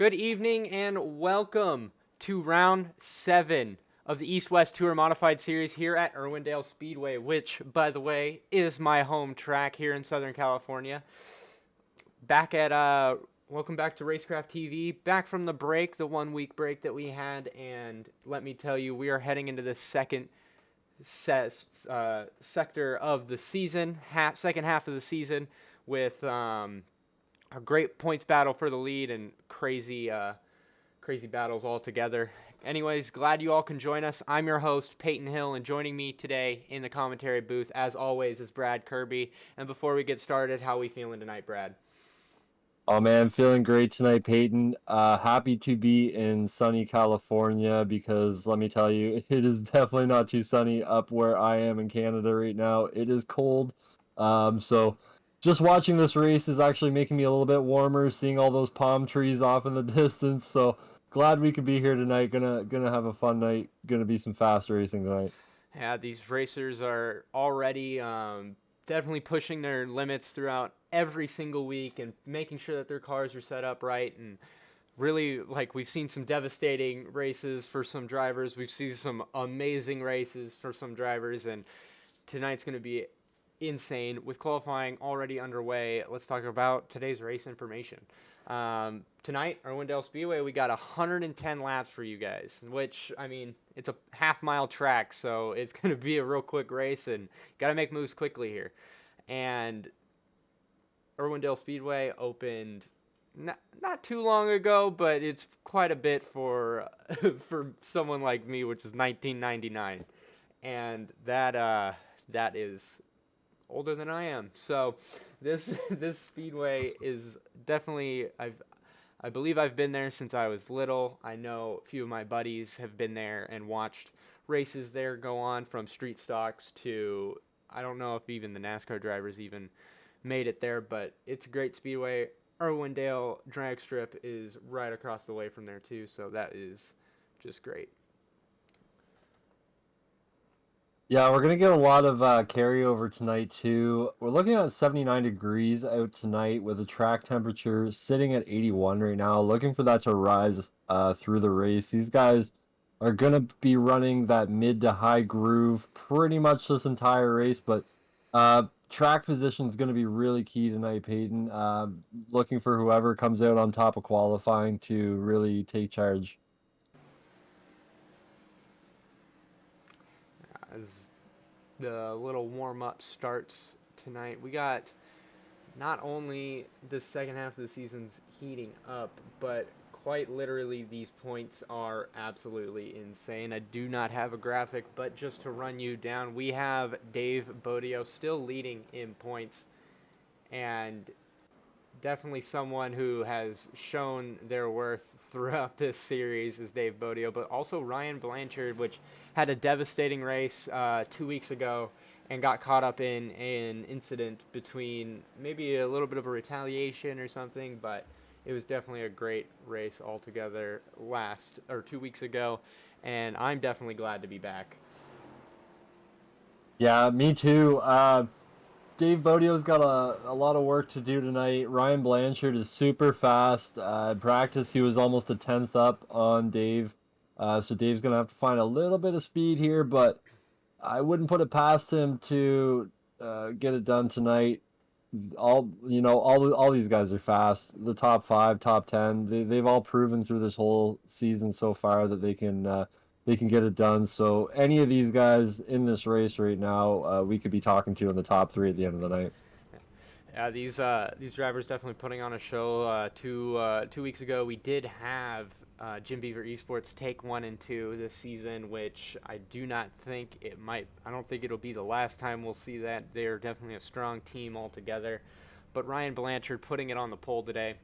Good evening and welcome to round 7 of the East-West Tour Modified Series here at Irwindale Speedway, which, by the way, is my home track here in Southern California. Welcome back to Racecraft TV, back from the break, the 1-week break that we had, and let me tell you, we are heading into the second sector of the season, second half of the season, with a great points battle for the lead and crazy battles all together. Anyways, glad you all can join us. I'm your host, Peyton Hill, and joining me today in the commentary booth, as always, is Brad Kirby. And before we get started, how are we feeling tonight, Brad? Oh man, feeling great tonight, Peyton. Happy to be in sunny California because let me tell you, it is definitely not too sunny up where I am in Canada right now. It is cold. So just watching this race is actually making me a little bit warmer, seeing all those palm trees off in the distance. So glad we could be here tonight. Gonna have a fun night. Gonna be some fast racing tonight. Yeah, these racers are already definitely pushing their limits throughout every single week and making sure that their cars are set up right. And really, like, we've seen some devastating races for some drivers. We've seen some amazing races for some drivers. And tonight's going to be insane. With qualifying already underway, let's talk about today's race information. Tonight, Irwindale Speedway, we got 110 laps for you guys, which, I mean, it's a half-mile track, so it's going to be a real quick race, and got to make moves quickly here. And Irwindale Speedway opened not too long ago, but it's quite a bit for for someone like me, which is 1999, and that is older than I am. So this speedway is definitely I believe I've been there since I was little. I know a few of my buddies have been there and watched races there go on, from street stocks to, I don't know if even the NASCAR drivers even made it there, but it's a great speedway. Irwindale drag strip is right across the way from there too, so that is just great. Yeah, we're gonna get a lot of carryover tonight too. We're looking at 79 degrees out tonight with the track temperature sitting at 81 right now. Looking for that to rise through the race. These guys are gonna be running that mid to high groove pretty much this entire race, but track position is gonna be really key tonight, Peyton. Looking for whoever comes out on top of qualifying to really take charge. As the little warm-up starts tonight, we got not only the second half of the season's heating up, but quite literally these points are absolutely insane. I do not have a graphic, but just to run you down, we have Dave Bodio still leading in points, and definitely someone who has shown their worth throughout this series is Dave Bodio, but also Ryan Blanchard, which had a devastating race 2 weeks ago and got caught up in an incident between maybe a little bit of a retaliation or something, but it was definitely a great race altogether 2 weeks ago, and I'm definitely glad to be back. Yeah, me too. Dave Bodio's got a lot of work to do tonight. Ryan Blanchard is super fast. In practice, he was almost a tenth up on Dave. So Dave's going to have to find a little bit of speed here, but I wouldn't put it past him to get it done tonight. All these guys are fast. The top 5, top 10, they've all proven through this whole season so far that they can get it done. So any of these guys in this race right now, we could be talking to in the top 3 at the end of the night. Yeah, these drivers definitely putting on a show. 2 weeks ago, we did have Jim Beaver Esports take 1 and 2 this season, which I do not think it might. I don't think it'll be the last time we'll see that. They're definitely a strong team altogether. But Ryan Blanchard putting it on the pole today,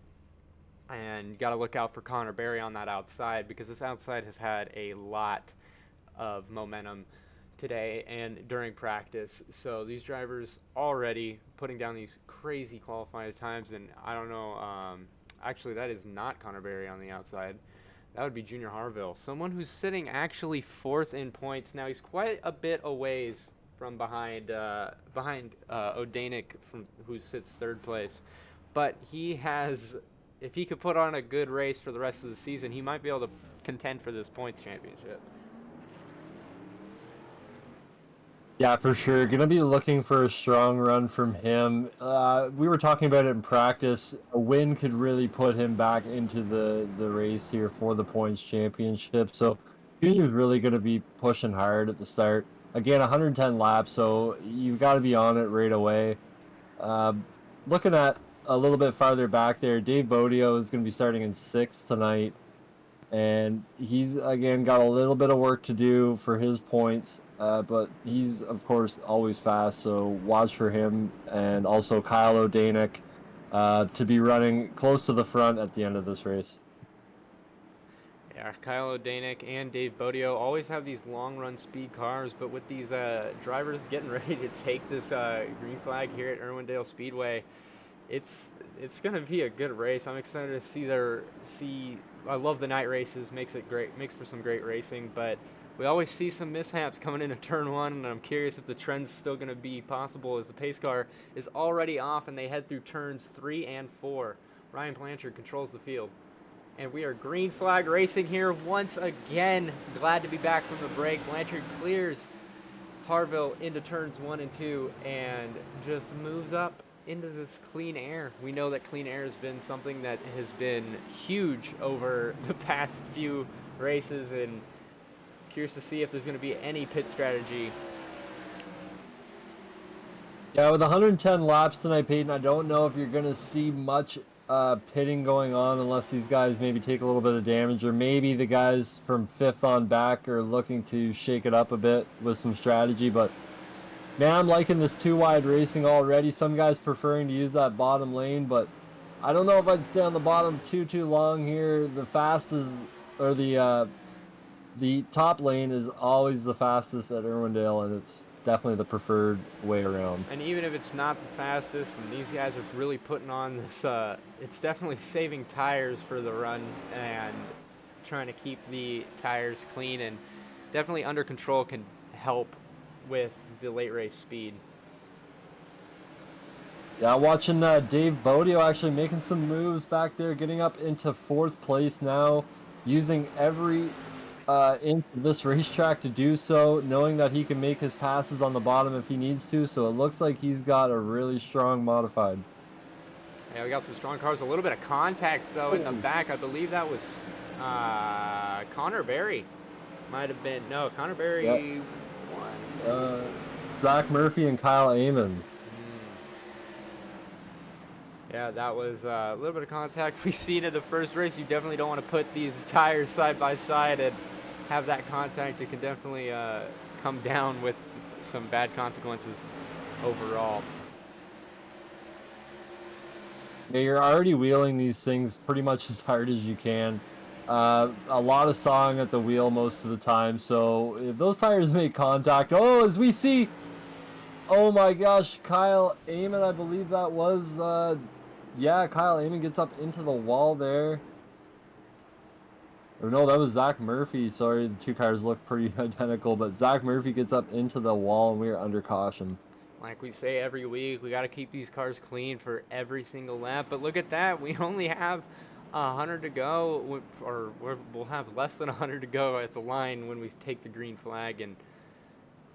and you got to look out for Connor Berry on that outside, because this outside has had a lot of momentum today and during practice. So these drivers already putting down these crazy qualifying times, and I don't know. Actually, that is not Connor Berry on the outside. That would be Junior Harville, someone who's sitting actually 4th in points. Now he's quite a bit a ways from behind O'Danick, who sits 3rd place, but he has if he could put on a good race for the rest of the season, he might be able to contend for this points championship. Yeah, for sure. Gonna be looking for a strong run from him. We were talking about it in practice. A win could really put him back into the race here for the points championship. So Junior's really gonna be pushing hard at the start. Again, 110 laps, so you've got to be on it right away. Looking at a little bit farther back there, Dave Bodio is gonna be starting in sixth tonight. And he's again got a little bit of work to do for his points, but he's of course always fast, so watch for him. And also Kyle O'Danick to be running close to the front at the end of this race. Yeah, Kyle O'Danick and Dave Bodio always have these long run speed cars, but with these drivers getting ready to take this green flag here at Irwindale Speedway, it's gonna be a good race. I'm excited to see. I love the night races. Makes it great. Makes for some great racing. But we always see some mishaps coming into turn one, and I'm curious if the trend's still gonna be possible as the pace car is already off and they head through turns 3 and 4. Ryan Blanchard controls the field, and we are green flag racing here once again. Glad to be back from the break. Blanchard clears Harville into turns 1 and 2 and just moves up into this clean air. We know that clean air has been something that has been huge over the past few races, and curious to see if there's going to be any pit strategy. Yeah, with 110 laps tonight, Peyton, I don't know if you're going to see much pitting going on unless these guys maybe take a little bit of damage, or maybe the guys from 5th on back are looking to shake it up a bit with some strategy. But man, I'm liking this 2-wide racing already. Some guys preferring to use that bottom lane, but I don't know if I'd stay on the bottom too long here. The fastest, or the top lane is always the fastest at Irwindale, and it's definitely the preferred way around. And even if it's not the fastest, and these guys are really putting on this, it's definitely saving tires for the run and trying to keep the tires clean, and definitely under control can help with the late race speed. Yeah, watching Dave Bodio actually making some moves back there, getting up into 4th place now, using every inch of this racetrack to do so, knowing that he can make his passes on the bottom if he needs to. So it looks like he's got a really strong modified. Yeah, we got some strong cars. A little bit of contact though in the back. I believe that was Connor Berry. Might have been Connor Berry. Yep. Zach Murphy and Kyle Amon. Yeah, that was a little bit of contact we've seen in the first race. You definitely don't want to put these tires side by side and have that contact. It can definitely come down with some bad consequences overall. Yeah, you're already wheeling these things pretty much as hard as you can. A lot of sawing at the wheel most of the time. So if those tires make contact, as we see, oh my gosh, Kyle Amon, I believe that was, yeah, Kyle Amon gets up into the wall there. Or no, that was Zach Murphy. Sorry, the two cars look pretty identical, but Zach Murphy gets up into the wall and we are under caution. Like we say every week, we got to keep these cars clean for every single lap. But look at that. We only have 100 to go, or we'll have less than 100 to go at the line when we take the green flag. And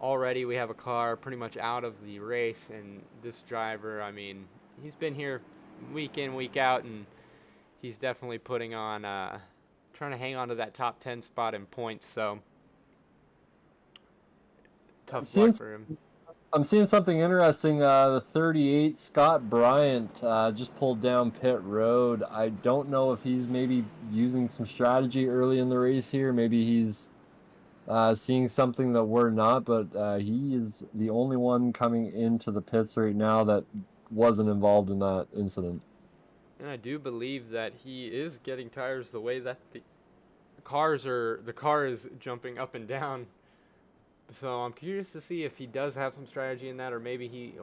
already we have a car pretty much out of the race. And this driver, I mean, he's been here week in, week out, and he's definitely putting on, trying to hang on to that top 10 spot in points. So tough luck for him. I'm seeing something interesting. The 38 Scott Bryant just pulled down pit road. I don't know if he's maybe using some strategy early in the race here. Maybe he's seeing something that we're not, but he is the only one coming into the pits right now that wasn't involved in that incident. And I do believe that he is getting tires the way that the car is jumping up and down. So I'm curious to see if he does have some strategy in that, or maybe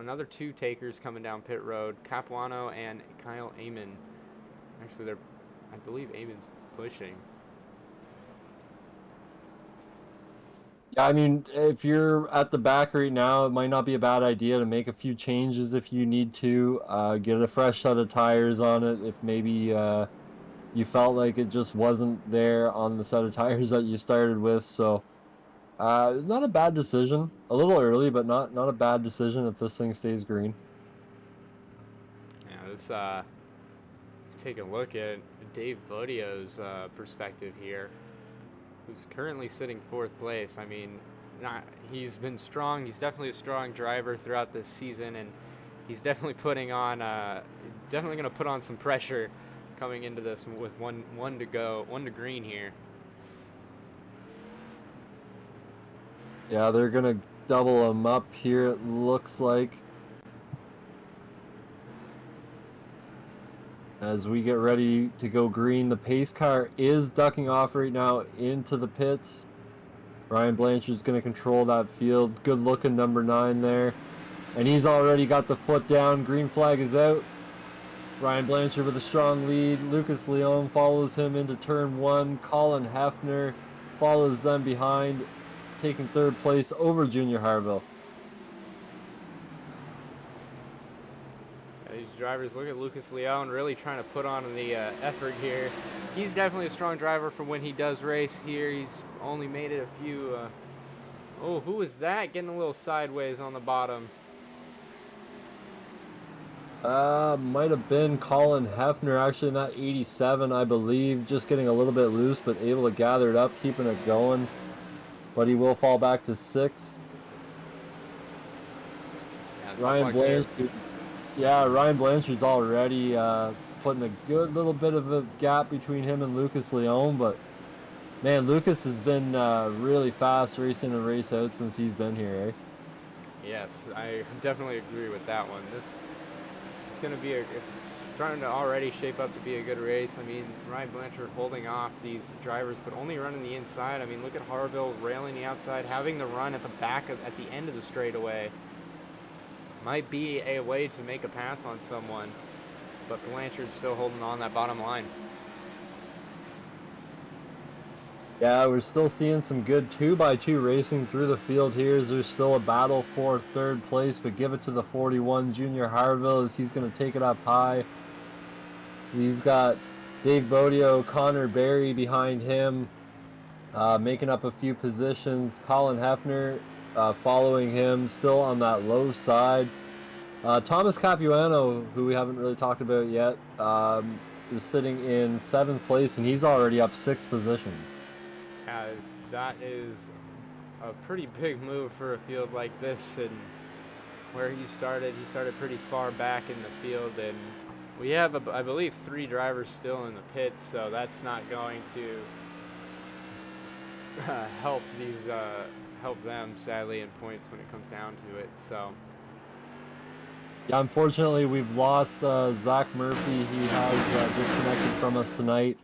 another two takers coming down pit road, Capuano and Kyle Amon. Actually, I believe Amon's pushing. Yeah, I mean, if you're at the back right now, it might not be a bad idea to make a few changes if you need to. Get a fresh set of tires on it if maybe you felt like it just wasn't there on the set of tires that you started with. So, not a bad decision. A little early, but not a bad decision if this thing stays green. Yeah, this take a look at Dave Bodio's perspective here, who's currently sitting fourth place. I mean, not he's been strong. He's definitely a strong driver throughout this season, and he's definitely putting on definitely going to put on some pressure coming into this with one to go, one to green here. Yeah, they're gonna double him up here, it looks like. As we get ready to go green, the pace car is ducking off right now into the pits. Ryan Blanchard's going to control that field. Good looking number 9 there. And he's already got the foot down. Green flag is out. Ryan Blanchard with a strong lead. Lucas Leon follows him into turn 1. Colin Hefner follows them behind, taking third place over Junior Harville. These drivers, look at Lucas Leon really trying to put on the effort here. He's definitely a strong driver for when he does race here. He's only made it a few. Oh, who was that? Getting a little sideways on the bottom. Might have been Colin Hefner actually in that 87, I believe. Just getting a little bit loose, but able to gather it up, keeping it going. But he will fall back to 6th. Yeah, Ryan Blanchard. Yeah, Ryan Blanchard's already putting a good little bit of a gap between him and Lucas Leon, but man, Lucas has been really fast racing and race out since he's been here, eh? Yes, I definitely agree with that one. It's going to be it's trying to already shape up to be a good race. I mean, Ryan Blanchard holding off these drivers, but only running the inside. I mean, look at Harville railing the outside, having the run at the back at the end of the straightaway. Might be a way to make a pass on someone, but Blanchard's still holding on that bottom line. Yeah, we're still seeing some good 2x2 racing through the field here. There's still a battle for third place, but give it to the 41 Junior Harville as he's going to take it up high. He's got Dave Bodio, Connor Berry behind him, making up a few positions. Colin Hefner following him, still on that low side. Thomas Capuano, who we haven't really talked about yet, is sitting in 7th place, and he's already up 6 positions. That is a pretty big move for a field like this, and where he started pretty far back in the field, and we have, I believe, 3 drivers still in the pits, so that's not going to help them, sadly, in points when it comes down to it. So yeah, unfortunately, we've lost Zach Murphy. He has disconnected from us tonight.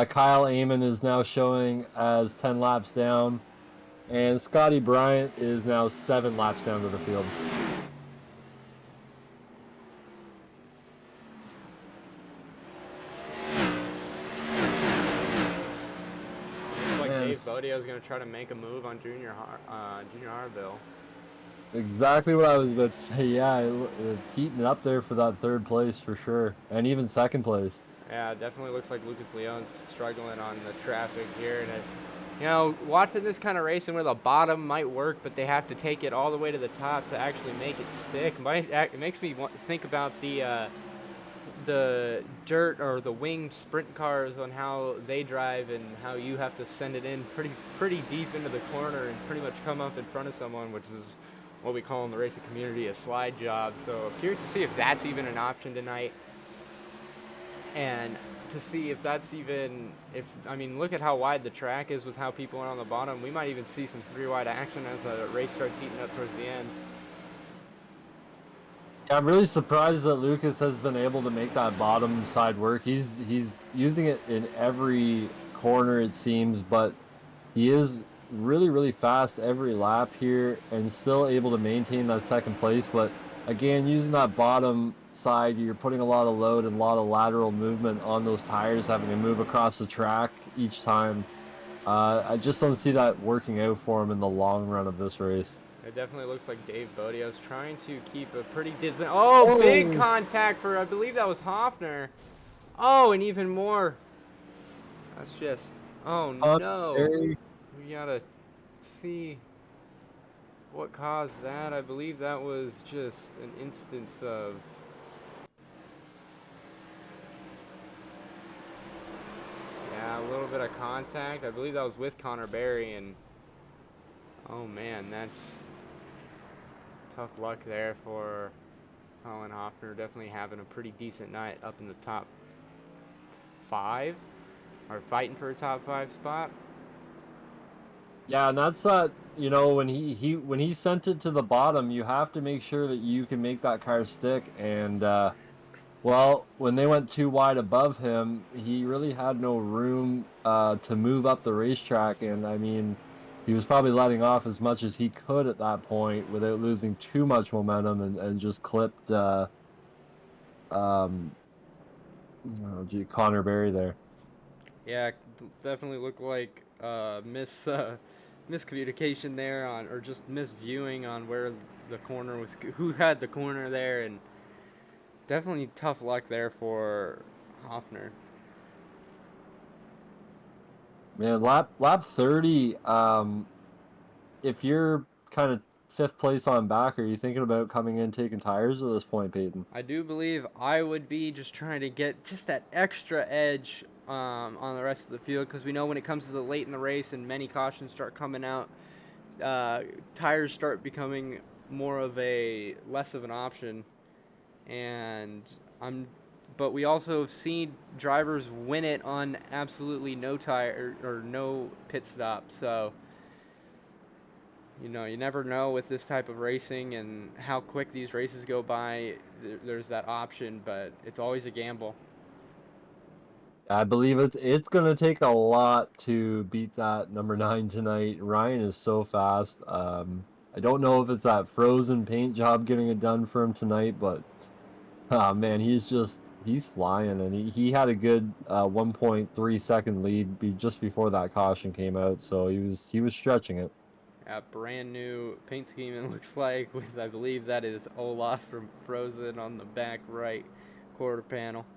Kyle Amon is now showing as 10 laps down, and Scotty Bryant is now 7 laps down to the field. Dave Bodio is going to try to make a move on Junior Harville. Exactly what I was about to say. Yeah, heating up there for that 3rd place for sure, and even 2nd place. Yeah, it definitely looks like Lucas Leon's struggling on the traffic here, and watching this kind of racing where the bottom might work, but they have to take it all the way to the top to actually make it stick. It makes me think about the dirt or the winged sprint cars on how they drive and how you have to send it in pretty deep into the corner and pretty much come up in front of someone, which is what we call in the racing community a slide job. So curious to see if that's even an option tonight, and to see if that's even, I mean, look at how wide the track is with how people are on the bottom. We might even see some 3-wide action as the race starts heating up towards the end. I'm really surprised that Lucas has been able to make that bottom side work. He's using it in every corner, it seems, but he is really fast every lap here and still able to maintain that 2nd place. But again, using that bottom side, you're putting a lot of load and a lot of lateral movement on those tires, having to move across the track each time. I just don't see that working out for him in the long run of this race. It definitely looks like Dave Bodio's trying to keep a pretty distant. Oh, big Oh, contact for, I believe that was Hoffner. Oh, and even more. That's just, oh no. very We gotta see what caused that. I believe that was just an instance of, yeah, a little bit of contact. I believe that was with Connor Berry, and oh man, that's tough luck there for Colin Hoffner. Definitely having a pretty decent night up in the top 5, or fighting for a top 5 spot. Yeah, and that's you know, when he sent it to the bottom, you have to make sure that you can make that car stick. And well, when they went too wide above him, he really had no room to move up the racetrack. And I mean, he was probably letting off as much as he could at that point without losing too much momentum, and just clipped um oh, gee, Connor Berry there. Yeah, definitely looked like miscommunication there on, or just misviewing on where the corner was, who had the corner there, and definitely tough luck there for Hoffner. Man, lap 30, if you're kind of fifth place on back, are you thinking about coming in taking tires at this point, Peyton? I do believe I would be just trying to get just that extra edge on the rest of the field, because we know when it comes to the late in the race and many cautions start coming out, tires start becoming more of a less of an option, and but we also have seen drivers win it on absolutely no tire or no pit stop. So you never know with this type of racing and how quick these races go by. There's that option, but it's always a gamble. I believe it's gonna take a lot to beat that number 9 tonight. Ryan is so fast. I don't know if it's that frozen paint job getting it done for him tonight, but man, he's flying, and he had a good 1.3-second lead just before that caution came out, so he was stretching it. A brand new paint scheme, it looks like, with, I believe that is Olaf from Frozen on the back right quarter panel.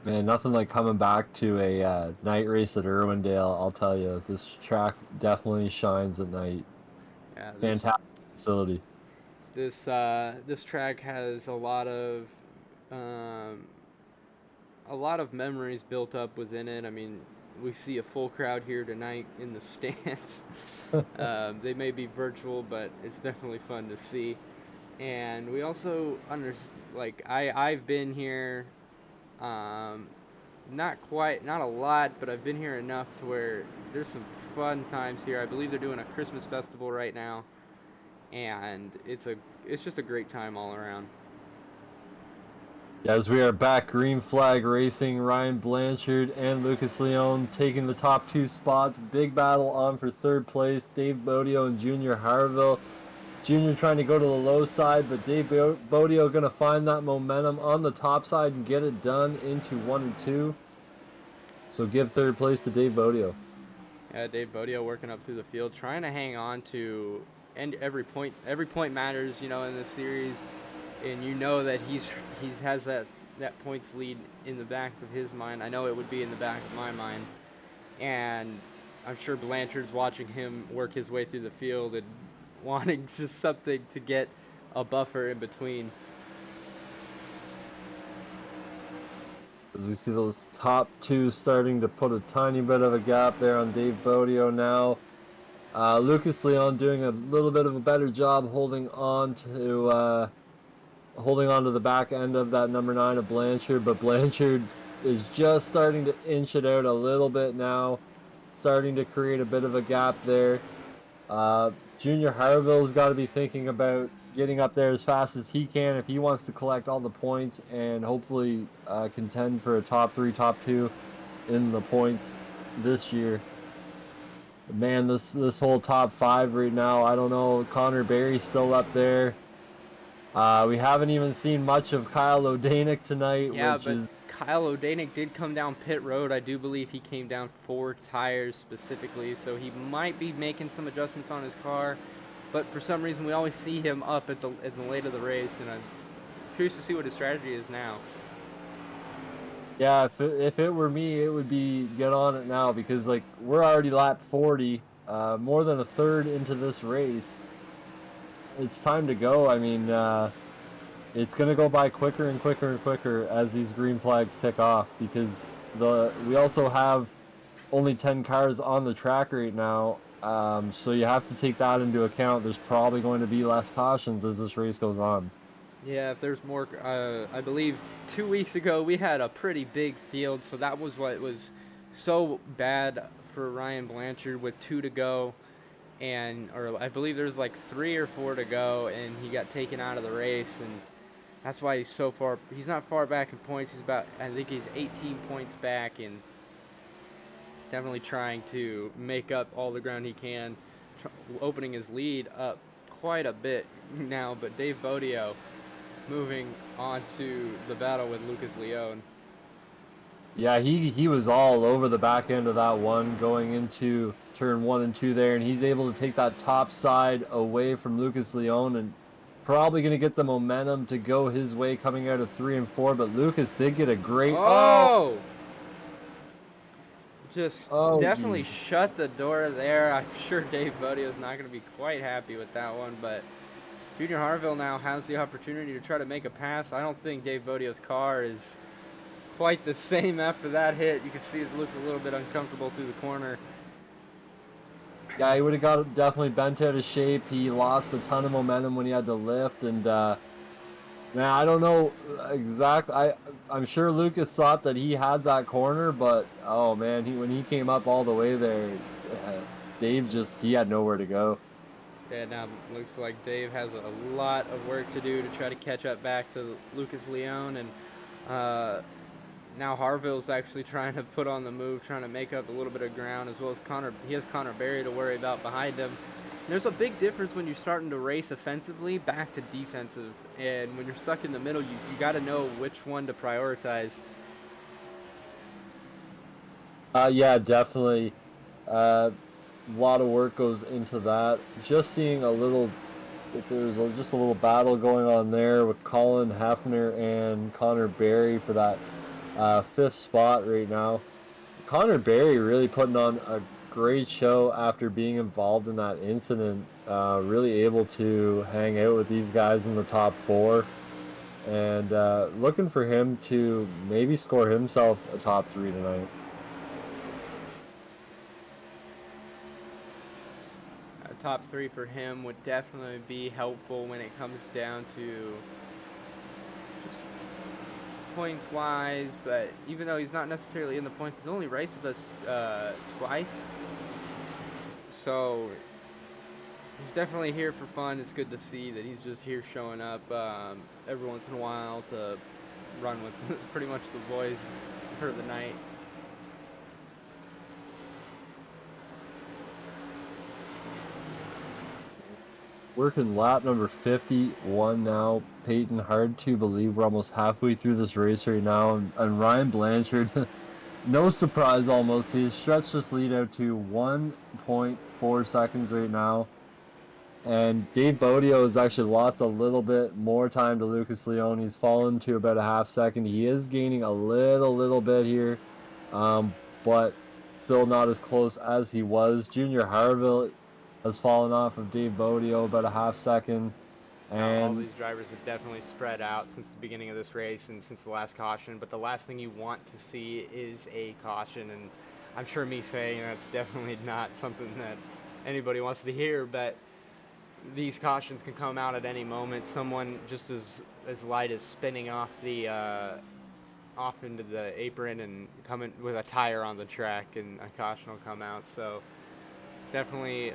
Man, nothing like coming back to a night race at Irwindale. I'll tell you, this track definitely shines at night. Yeah, Fantastic facility. this track has um, a lot of memories built up within it. I mean, we see a full crowd here tonight in the stands. They may be virtual, but it's definitely fun to see. And we also I've been here, um, not a lot, but I've been here enough to where there's some fun times here. I believe they're doing a Christmas festival right now, and it's just a great time all around. As we are back, green flag racing, Ryan Blanchard and Lucas Leone taking the top 2 spots. Big battle on for 3rd place. Dave Bodio and Junior Harville. Junior trying to go to the low side, but Dave Bodio going to find that momentum on the top side and get it done into 1 and 2. So give 3rd place to Dave Bodio. Yeah, Dave Bodio working up through the field, trying to hang on to, and every point matters, in this series, and that he has that points lead in the back of his mind. I know it would be in the back of my mind, and I'm sure Blanchard's watching him work his way through the field and wanting just something to get a buffer in between. We see those top 2 starting to put a tiny bit of a gap there on Dave Bodio now. Lucas Leon doing a little bit of a better job holding on to the back end of that number 9 of Blanchard, but Blanchard is just starting to inch it out a little bit now, starting to create a bit of a gap there. Junior Harville's got to be thinking about getting up there as fast as he can if he wants to collect all the points and hopefully contend for a top 3, top 2 in the points this year. Man, this whole top 5 right now, I don't know. Connor Berry's still up there. We haven't even seen much of Kyle O'Danick tonight, Yeah, which but is Kyle O'Danick did come down pit road. I do believe he came down 4 tires specifically, so he might be making some adjustments on his car. But for some reason, we always see him up at the late of the race, and I'm curious to see what his strategy is now. yeah. If it were me, it would be get on it now because like we're already lap 40, more than a third into this race. It's time to go. I mean, it's gonna go by quicker and quicker and quicker as these green flags tick off because we also have only 10 cars on the track right now. So you have to take that into account. There's probably going to be less cautions as this race goes on. Yeah, if there's more, I believe 2 weeks ago we had a pretty big field, so that was what was so bad for Ryan Blanchard with 2 to go, or I believe there's like 3 or 4 to go, and he got taken out of the race, and that's why he's so far. He's not far back in points. I think he's 18 points back, and definitely trying to make up all the ground he can, opening his lead up quite a bit now. But Dave Bodio moving on to the battle with Lucas Leone. Yeah, he was all over the back end of that one going into turn 1 and 2 there, and he's able to take that top side away from Lucas Leone and probably going to get the momentum to go his way coming out of 3 and 4. But Lucas did get a great Oh! Just oh definitely geez. shut the door there. I'm sure Dave Bodio is not going to be quite happy with that one, but Junior Harville now has the opportunity to try to make a pass. I don't think Dave Bodio's car is quite the same after that hit. You can see it looks a little bit uncomfortable through the corner. Yeah, he would have got definitely bent out of shape. He lost a ton of momentum when he had to lift, and man, I don't know exactly. I'm sure Lucas thought that he had that corner, but oh man, when he came up all the way there, Dave he had nowhere to go. Yeah, now looks like Dave has a lot of work to do to try to catch up back to Lucas Leone, and now Harville's actually trying to put on the move, trying to make up a little bit of ground, as well as Connor. He has Connor Berry to worry about behind him. There's a big difference when you're starting to race offensively back to defensive, and when you're stuck in the middle, you got to know which one to prioritize. Yeah, definitely. A lot of work goes into that. Just seeing if there's just a little battle going on there with Colin Hefner and Connor Berry for that 5th spot right now. Connor Berry really putting on a great show after being involved in that incident. Really able to hang out with these guys in the top 4. And looking for him to maybe score himself a top 3 tonight. Top 3 for him would definitely be helpful when it comes down to just points wise, but even though he's not necessarily in the points, he's only raced with us twice, so he's definitely here for fun. It's good to see that he's just here showing up every once in a while to run with pretty much the boys for the night. Working lap number 51 now. Peyton, hard to believe we're almost halfway through this race right now. And Ryan Blanchard, no surprise almost. He's stretched this lead out to 1.4 seconds right now. And Dave Bodio has actually lost a little bit more time to Lucas Leone. He's fallen to about a half second. He is gaining a little bit here, but still not as close as he was. Junior Harville has fallen off of Dave Bodio about a half second. Now, all And these drivers have definitely spread out since the beginning of this race and since the last caution, but the last thing you want to see is a caution, and I'm sure me saying that's definitely not something that anybody wants to hear, but these cautions can come out at any moment. Someone just as light as spinning off the off into the apron and coming with a tire on the track, and a caution will come out. So it's definitely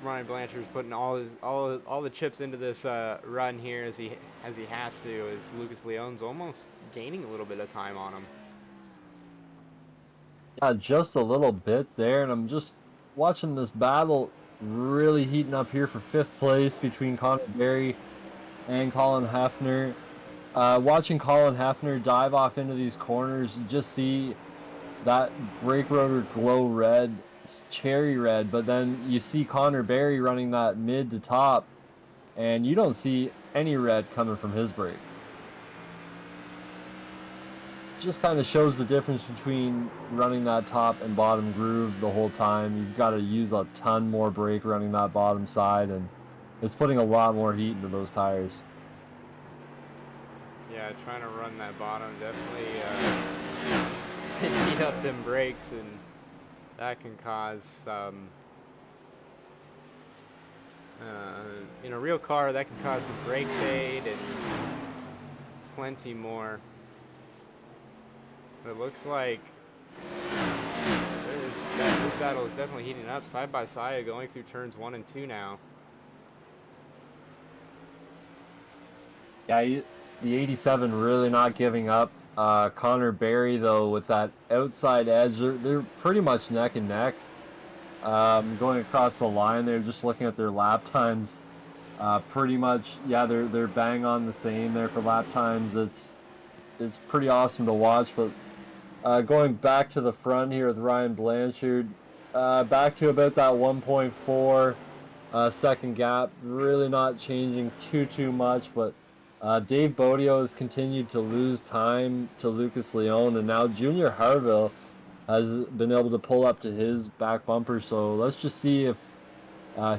Ryan Blanchard's putting all the chips into this run here as he has to. As Lucas Leone's almost gaining a little bit of time on him. yeah, just a little bit there, and I'm just watching this battle really heating up here for 5th place between Connor Berry and Colin Hefner. Watching Colin Hefner dive off into these corners, you just see that brake rotor glow red, cherry red, but then you see Connor Berry running that mid to top, and you don't see any red coming from his brakes. Just kind of shows the difference between running that top and bottom groove the whole time. You've got to use a ton more brake running that bottom side, and it's putting a lot more heat into those tires. Yeah, trying to run that bottom definitely heat up them brakes, and that can cause in a real car, that can cause some brake fade and plenty more. But it looks like this battle is definitely heating up side by side, going through turns 1 and 2 now. Yeah, the 87 really not giving up. Connor Berry, though, with that outside edge, they're pretty much neck and neck. Going across the line, they're just looking at their lap times. Pretty much, yeah, they're bang on the same there for lap times. It's pretty awesome to watch. But going back to the front here with Ryan Blanchard, back to about that 1.4 second gap. Really not changing too much, but Dave Bodio has continued to lose time to Lucas Leone, and now Junior Harville has been able to pull up to his back bumper. So let's just see if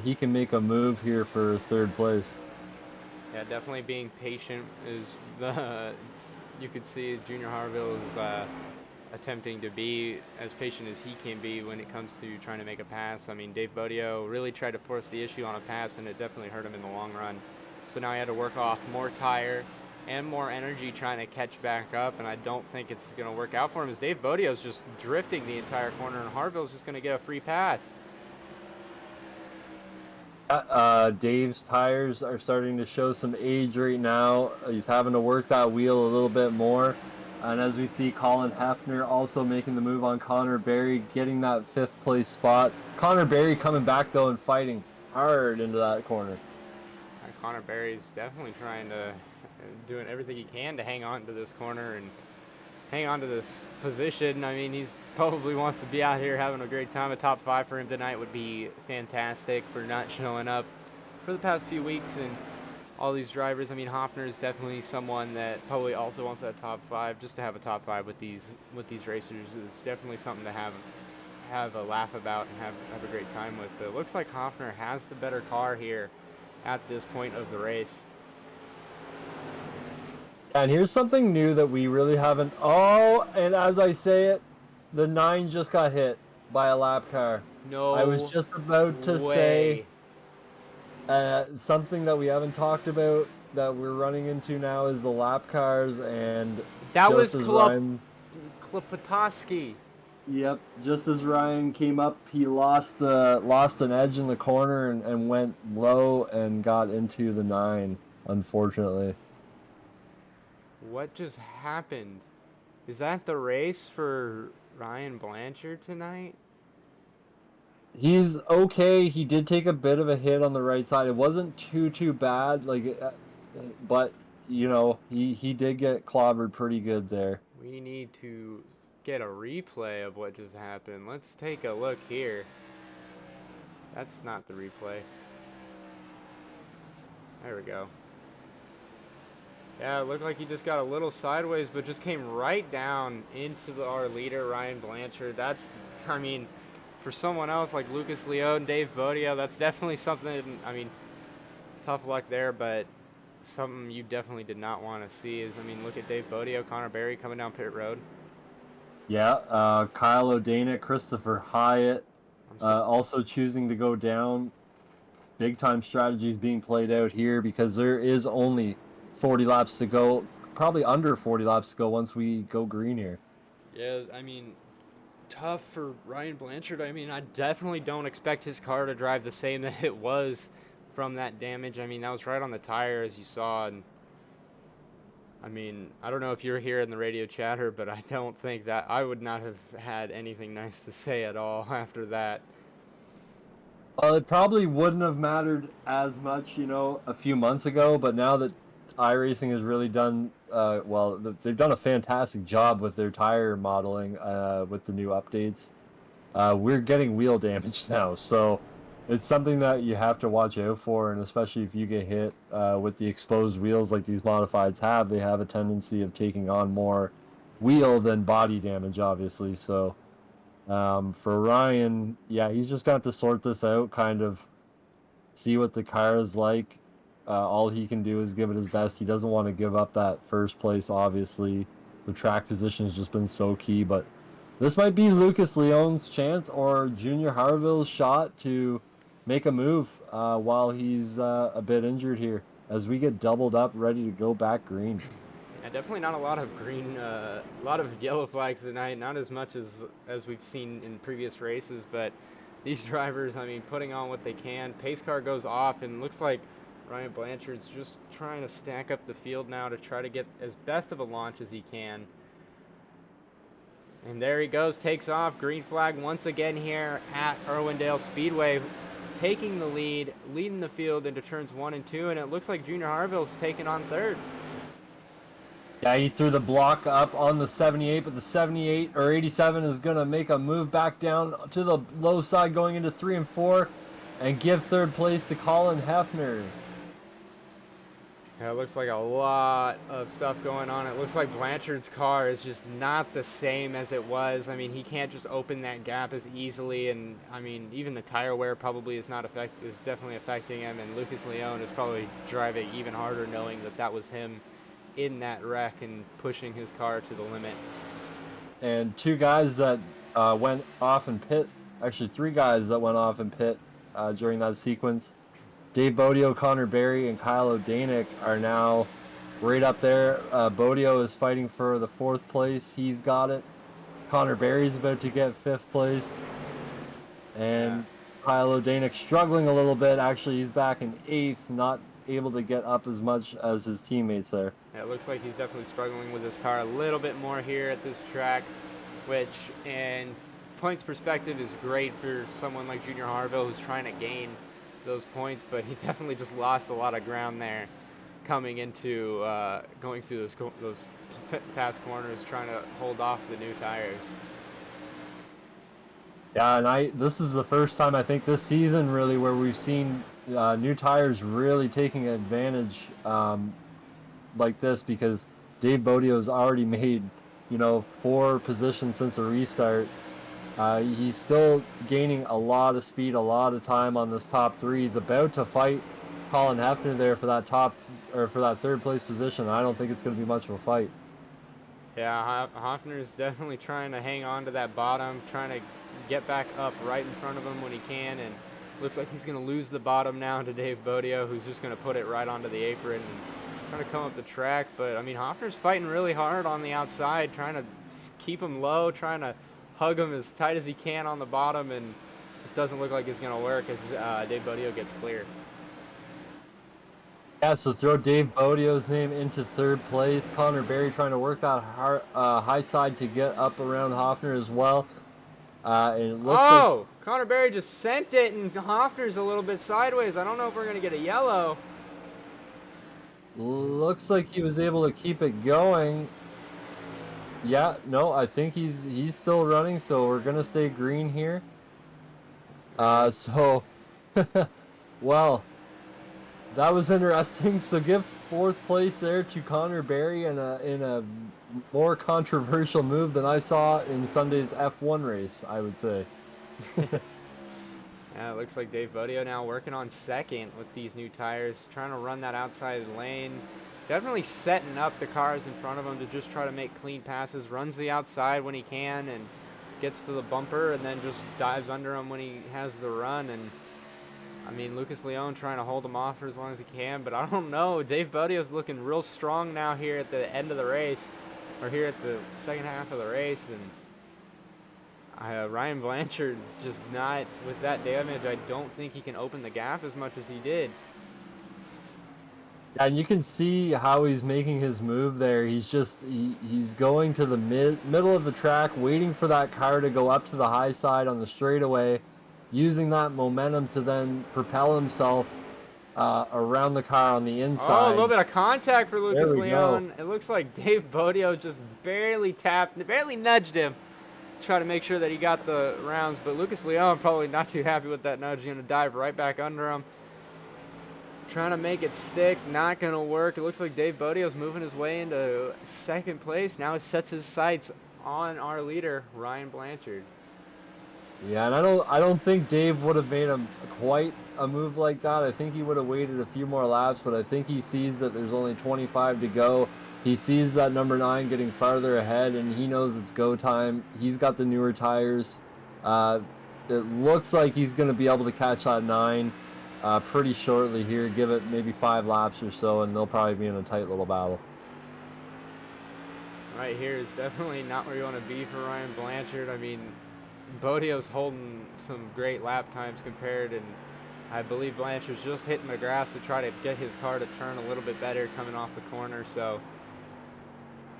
he can make a move here for 3rd place. Yeah, definitely being patient is the. You could see Junior Harville is attempting to be as patient as he can be when it comes to trying to make a pass. I mean, Dave Bodio really tried to force the issue on a pass, and it definitely hurt him in the long run. So now he had to work off more tire and more energy trying to catch back up, and I don't think it's going to work out for him, as Dave Bodio's just drifting the entire corner, and Harville's just going to get a free pass. Dave's tires are starting to show some age right now. He's having to work that wheel a little bit more. And as we see Colin Hefner also making the move on Connor Berry, getting that 5th place spot. Connor Berry coming back, though, and fighting hard into that corner. Connor Berry's definitely trying to, doing everything he can to hang on to this corner and hang on to this position. I mean, he's probably wants to be out here having a great time. A top 5 for him tonight would be fantastic for not showing up for the past few weeks. And all these drivers, I mean, Hoffner is definitely someone that probably also wants that top 5. Just to have a top 5 with these racers is definitely something to have a laugh about and have a great time with. But it looks like Hoffner has the better car here at this point of the race. And here's something new that we really haven't. Oh, and as I say it, the 9 just got hit by a lap car. No, I was just about to say something that we haven't talked about that we're running into now is the lap cars, and that was Klopotowski. Yep, just as Ryan came up, he lost an edge in the corner and went low and got into the 9, unfortunately. What just happened? Is that the race for Ryan Blanchard tonight? He's okay. He did take a bit of a hit on the right side. It wasn't too bad, but you know, he did get clobbered pretty good there. We need to get a replay of what just happened. Let's take a look here. That's not the replay. There we go. Yeah, it looked like he just got a little sideways, but just came right down into our leader, Ryan Blanchard. That's, I mean, for someone else like Lucas Leone, Dave Bodio, that's definitely something, I mean, tough luck there, but something you definitely did not want to see is, I mean, look at Dave Bodio, Connor Berry coming down pit road. Yeah, Kyle O'Dana, Christopher Hyatt, also choosing to go down. Big time strategies being played out here because there is only 40 laps to go, probably under 40 laps to go once we go green here. Yeah, I mean, tough for Ryan Blanchard. I mean, I definitely don't expect his car to drive the same that it was from that damage. I mean, that was right on the tire, as you saw, and I mean, I don't know if you're here in the radio chatter, but I don't think that I would not have had anything nice to say at all after that. Well, it probably wouldn't have mattered as much, you know, a few months ago, but now that iRacing has really done, well, they've done a fantastic job with their tire modeling, with the new updates. We're getting wheel damage now, so it's something that you have to watch out for, and especially if you get hit with the exposed wheels like these modifieds have, they have a tendency of taking on more wheel than body damage, obviously. So for Ryan, yeah, he's just got to sort this out, kind of see what the car is like. All he can do is give it his best. He doesn't want to give up that first place, obviously. The track position has just been so key, but this might be Lucas Leon's chance or Junior Harville's shot to make a move while he's a bit injured here as we get doubled up, ready to go back green. Yeah, definitely not a lot of green, a lot of yellow flags tonight. Not as much as we've seen in previous races, but these drivers, I mean, putting on what they can. Pace car goes off, and looks like Ryan Blanchard's just trying to stack up the field now to try to get as best of a launch as he can. And there he goes, takes off. Green flag once again here at Irwindale Speedway, taking the lead, leading the field into turns 1 and 2, and it looks like Junior Harville's taking on third. Yeah, he threw the block up on the 78, but the 78 or 87 is going to make a move back down to the low side going into 3 and 4 and give third place to Colin Hefner. Yeah, it looks like a lot of stuff going on. It looks like Blanchard's car is just not the same as it was. I mean, he can't just open that gap as easily, and I mean, even the tire wear probably is definitely affecting him. And Lucas Leon is probably driving even harder, knowing that that was him in that wreck and pushing his car to the limit. And two guys that went off in pit, actually 3 guys that went off in pit during that sequence. Dave Bodio, Connor Berry, and Kyle O'Danick are now right up there. Bodio is fighting for the 4th place. He's got it. Connor Berry's about to get 5th place. And Kyle O'Danick struggling a little bit. Actually, he's back in 8th, not able to get up as much as his teammates there. Yeah, it looks like he's definitely struggling with his car a little bit more here at this track, which in points perspective is great for someone like Junior Harville who's trying to gain those points, but he definitely just lost a lot of ground there coming into going through those fast corners, trying to hold off the new tires. Yeah, and this is the first time I think this season really where we've seen new tires really taking advantage like this, because Dave Bodio's already made, 4 positions since a restart. He's still gaining a lot of speed, a lot of time on this top 3. He's about to fight Colin Hefner there for that for that 3rd place position. I don't think it's going to be much of a fight. Yeah, Hoffner's definitely trying to hang on to that bottom, trying to get back up right in front of him when he can, and looks like he's going to lose the bottom now to Dave Bodio, who's just going to put it right onto the apron and trying to come up the track. But, I mean, Hoffner's fighting really hard on the outside, trying to keep him low, trying to hug him as tight as he can on the bottom, and just doesn't look like it's going to work as Dave Bodio gets clear. Yeah, so throw Dave Bodio's name into 3rd place. Connor Berry trying to work that high side to get up around Hoffner as well. And it looks like Connor Berry just sent it, and Hoffner's a little bit sideways. I don't know if we're going to get a yellow. Looks like he was able to keep it going. Yeah, no, I think he's still running, so we're gonna stay green here. So, well, that was interesting. So give 4th place there to Connor Berry in a more controversial move than I saw in Sunday's F1 race, I would say. Yeah, it looks like Dave Bodio now working on 2nd with these new tires, trying to run that outside lane. Definitely setting up the cars in front of him to just try to make clean passes. Runs the outside when he can and gets to the bumper, and then just dives under him when he has the run. And I mean, Lucas Leon trying to hold him off for as long as he can, but I don't know. Dave Bodio's looking real strong now here at the end of the race, or here at the second half of the race, and Ryan Blanchard's just not, with that damage, I don't think he can open the gap as much as he did. And you can see how he's making his move there. He's going to the middle of the track, waiting for that car to go up to the high side on the straightaway, using that momentum to then propel himself around the car on the Oh, a little inside. bit of contact for There Lucas we go. Leon. It looks like Dave Bodio just barely nudged him. Try to make sure that he got the rounds, but Lucas Leon probably not too happy with that nudge. He's gonna dive right back under him. Trying to make it stick, not gonna work. It looks like Dave Bodio's moving his way into second place. Now he sets his sights on our leader, Ryan Blanchard. Yeah, and I don't think Dave would have made quite a move like that. I think he would have waited a few more laps, but I think he sees that there's only 25 to go. He sees that number 9 getting farther ahead, and he knows it's go time. He's got the newer tires. It looks like he's going to be able to catch that 9 pretty shortly here. Give it maybe 5 laps or so, and they'll probably be in a tight little battle. Right here is definitely not where you want to be for Ryan Blanchard. I mean, Bodio's holding some great lap times compared, and I believe Blanchard's just hitting the grass to try to get his car to turn a little bit better coming off the corner. So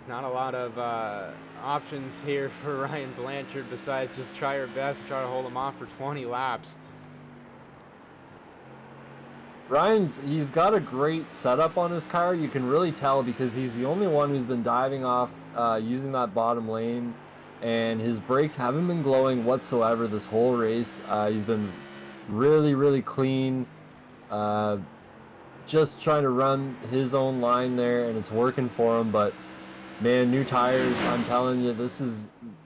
not a lot of options here for Ryan Blanchard besides just try your best to try to hold him off for 20 laps. He's got a great setup on his car. You can really tell because he's the only one who's been diving off using that bottom lane, and his brakes haven't been glowing whatsoever this whole race. He's been really, really clean, just trying to run his own line there, and it's working for him. But man, new tires, I'm telling you, this is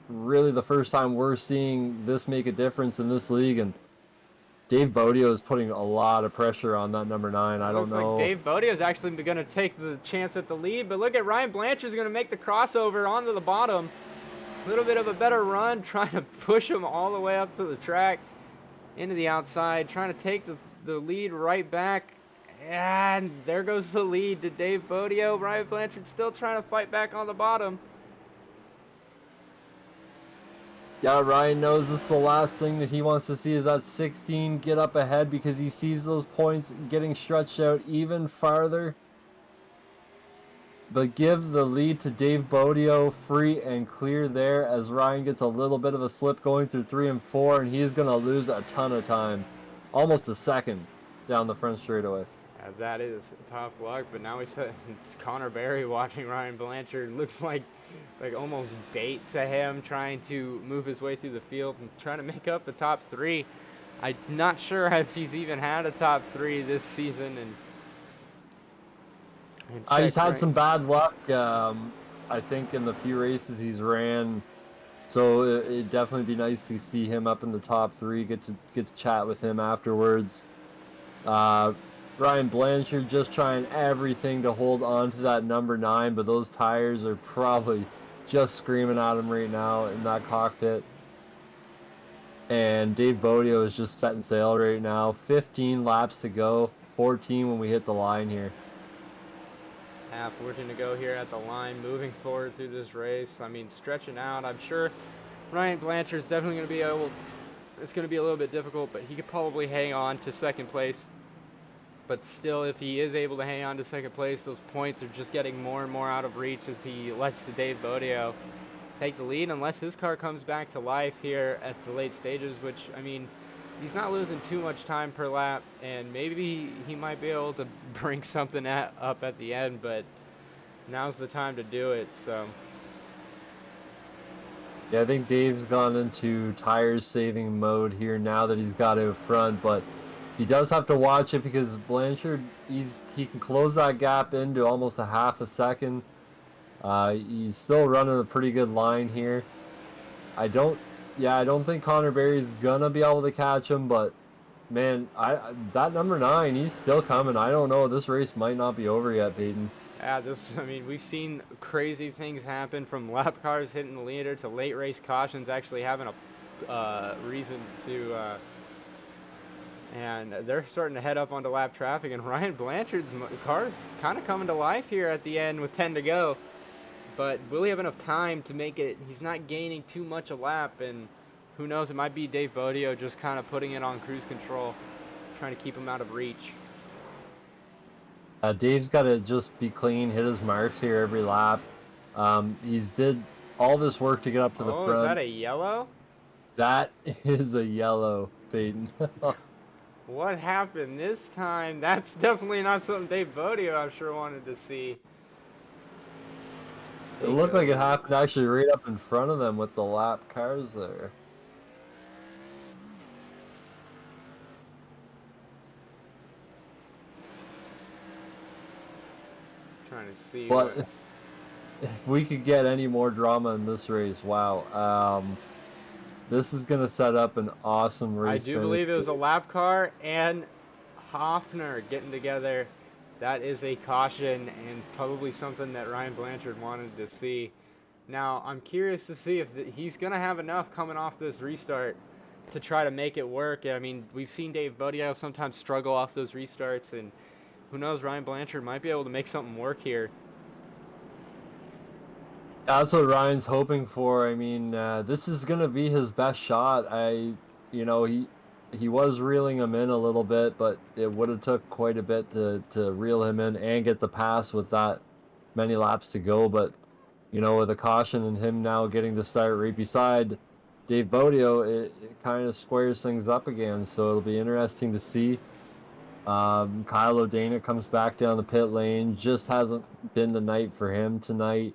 really the first time we're seeing this make a difference in this league, and Dave Bodio is putting a lot of pressure on that number 9. I don't know. Looks like Dave Bodio is actually going to take the chance at the lead, but look at Ryan Blanchard's going to make the crossover onto the bottom. A little bit of a better run, trying to push him all the way up to the track, into the outside, trying to take the lead right back. And there goes the lead to Dave Bodio. Ryan Blanchard still trying to fight back on the bottom. Yeah, Ryan knows this is the last thing that he wants to see is that 16 get up ahead because he sees those points getting stretched out even farther. But give the lead to Dave Bodio free and clear there as Ryan gets a little bit of a slip going through 3 and 4, and he's going to lose a ton of time. Almost a second down the front straightaway. That is tough luck, but now we said Connor Berry watching Ryan Blanchard. Looks like almost bait to him, trying to move his way through the field and trying to make up the top 3. I'm not sure if he's even had a top 3 this season. And he's had some bad luck, I think, in the few races he's ran. So it'd definitely be nice to see him up in the top 3, get to chat with him afterwards. Ryan Blanchard just trying everything to hold on to that number 9, but those tires are probably just screaming at him right now in that cockpit. And Dave Bodio is just setting sail right now. 15 laps to go, 14 when we hit the line here. 14 to go here at the line, moving forward through this race. I mean, stretching out. I'm sure Ryan Blanchard's definitely going to be able. It's going to be a little bit difficult, but he could probably hang on to second place. But still, if he is able to hang on to second place, those points are just getting more and more out of reach as he lets Dave Bodio take the lead, unless his car comes back to life here at the late stages, which, I mean, he's not losing too much time per lap, and maybe he might be able to bring something up at the end, but now's the time to do it, so. Yeah, I think Dave's gone into tires saving mode here now that he's got out front, but he does have to watch it because Blanchard, he can close that gap into almost a half a second. He's still running a pretty good line here. I don't think Connor Berry's gonna be able to catch him, but man, that number 9, he's still coming. I don't know. This race might not be over yet, Peyton. Yeah, I mean, we've seen crazy things happen from lap cars hitting the leader to late race cautions actually having a reason to. And they're starting to head up onto lap traffic, and Ryan Blanchard's car's kind of coming to life here at the end with 10 to go. But will he have enough time to make it? He's not gaining too much a lap, and who knows, it might be Dave Bodio just kind of putting it on cruise control, trying to keep him out of reach. Dave's got to just be clean, hit his marks here every lap. He's did all this work to get up to the front. Oh, is that a yellow? That is a yellow. Peyton. What happened this time? That's definitely not something Dave Bodio I'm sure wanted to see. It looked like it happened actually right up in front of them with the lap cars there. Trying to see But what... if we could get any more drama in this race, wow. This is gonna set up an awesome race. I do believe it was a lap car and Hoffner getting together. That is a caution and probably something that Ryan Blanchard wanted to see. Now, I'm curious to see if he's going to have enough coming off this restart to try to make it work. I mean, we've seen Dave Bodio sometimes struggle off those restarts, and who knows, Ryan Blanchard might be able to make something work here. That's what Ryan's hoping for. I mean, this is going to be his best shot. He was reeling him in a little bit, but it would have took quite a bit to reel him in and get the pass with that many laps to go. But, with a caution and him now getting to start right beside Dave Bodio, it kind of squares things up again. So it'll be interesting to see. Kyle O'Dana comes back down the pit lane. Just hasn't been the night for him tonight.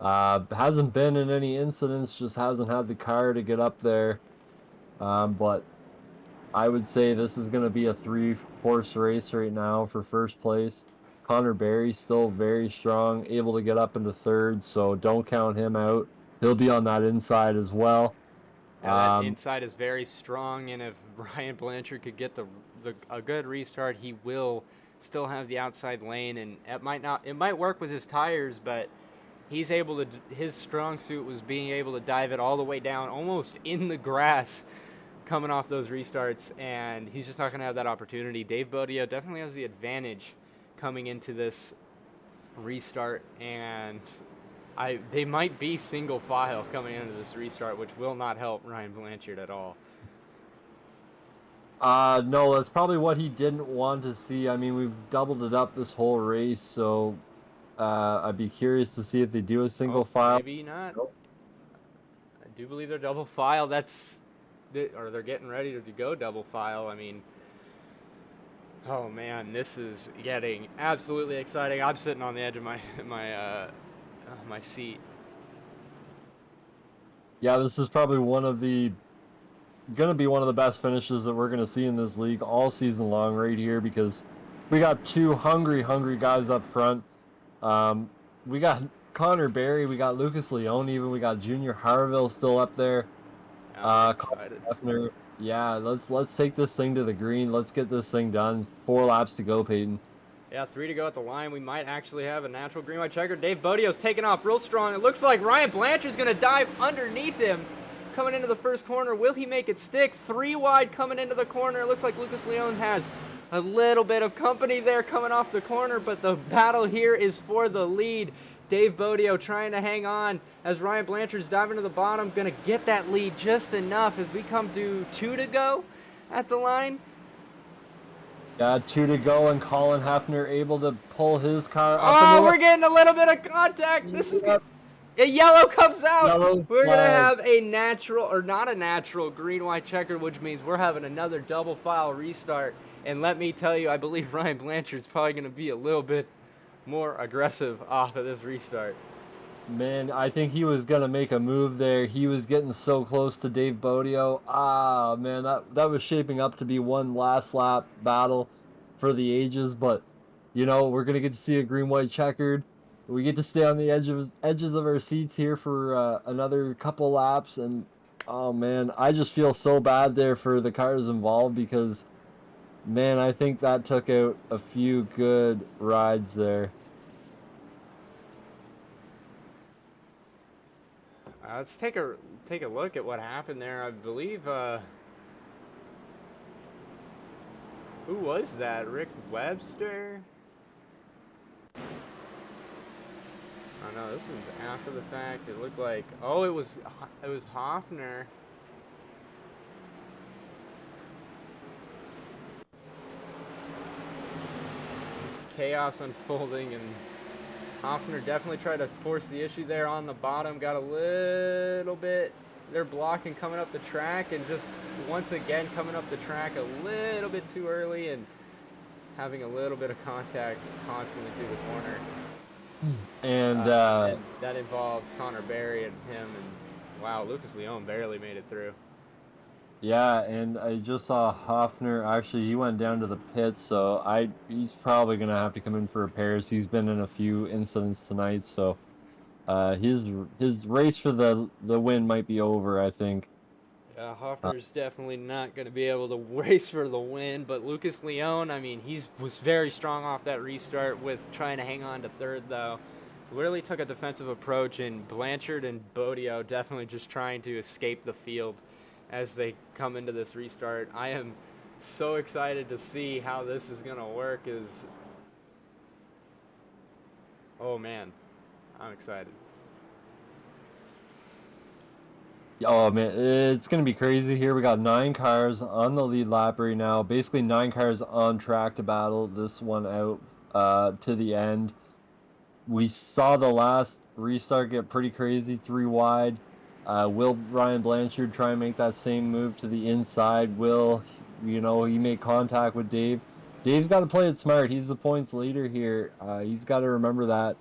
Hasn't been in any incidents, just hasn't had the car to get up there. But I would say this is going to be a 3-horse race right now for first place. Connor Berry still very strong, able to get up into third, so don't count him out. He'll be on that inside as well. Yeah, that inside is very strong, and if Ryan Blanchard could get a good restart, he will still have the outside lane, and it might work with his tires, but he's able to. His strong suit was being able to dive it all the way down, almost in the grass, coming off those restarts, and he's just not going to have that opportunity. Dave Bodio definitely has the advantage coming into this restart, and they might be single file coming into this restart, which will not help Ryan Blanchard at all. No, that's probably what he didn't want to see. I mean, we've doubled it up this whole race, so I'd be curious to see if they do a single file. Maybe not. Nope. I do believe they're double file. Or they're getting ready to go double file. I mean, oh man, this is getting absolutely exciting. I'm sitting on the edge of my seat. Yeah, this is probably going to be one of the best finishes that we're going to see in this league all season long right here, because we got two hungry guys up front. We got Connor Berry, we got Lucas Leone, even we got Junior Harville still up there. Hefner. Yeah, let's take this thing to the green. Let's get this thing done. 4 laps to go, Peyton. Yeah, 3 to go at the line. We might actually have a natural green white checker. Dave Bodio's taking off real strong. It looks like Ryan Blanchard's going to dive underneath him coming into the first corner. Will he make it stick? 3 wide coming into the corner. It looks like Lucas Leone has a little bit of company there coming off the corner, but the battle here is for the lead. Dave Bodio trying to hang on as Ryan Blanchard's diving to the bottom, going to get that lead just enough as we come to 2 to go at the line. Yeah, 2 to go, and Colin Hefner able to pull his car up. Oh, we're getting a little bit of contact. This is good. A yellow comes out. We're going to have a natural, or not a natural, green-white checker, which means we're having another double file restart. And let me tell you, I believe Ryan Blanchard's probably going to be a little bit more aggressive off of this restart. Man, I think he was going to make a move there. He was getting so close to Dave Bodio. Ah, man, that was shaping up to be one last lap battle for the ages. But, we're going to get to see a green-white checkered. We get to stay on the edges of our seats here for another couple laps. And, oh, man, I just feel so bad there for the cars involved because, man, I think that took out a few good rides there. Let's take a look at what happened there. I believe who was that? Rick Webster? Oh no, this was after the fact. It looked like it was Hoffner. Chaos unfolding, and Hoffner definitely tried to force the issue there on the bottom. Got a little bit they're blocking coming up the track, and just once again coming up the track a little bit too early and having a little bit of contact constantly through the corner. And And that involved Connor Berry and him, and wow, Lucas Leone barely made it through. yeah, and I just saw Hoffner. Actually, he went down to the pits, so he's probably gonna have to come in for repairs. He's been in a few incidents tonight, so his race for the win might be over, I think. Yeah, Hoffner's definitely not going to be able to race for the win, but Lucas Leone, I mean, he was very strong off that restart with trying to hang on to third, though. Really took a defensive approach, and Blanchard and Bodio definitely just trying to escape the field as they come into this restart. I am so excited to see how this is going to work. Oh man, I'm excited. Oh man, it's gonna be crazy here. We got 9 cars on the lead lap right now. Basically 9 cars on track to battle this one out to the end. We saw the last restart get pretty crazy, 3 wide. Will Ryan Blanchard try and make that same move to the inside? He made contact with Dave. Dave's got to play it smart. He's the points leader here. He's got to remember that.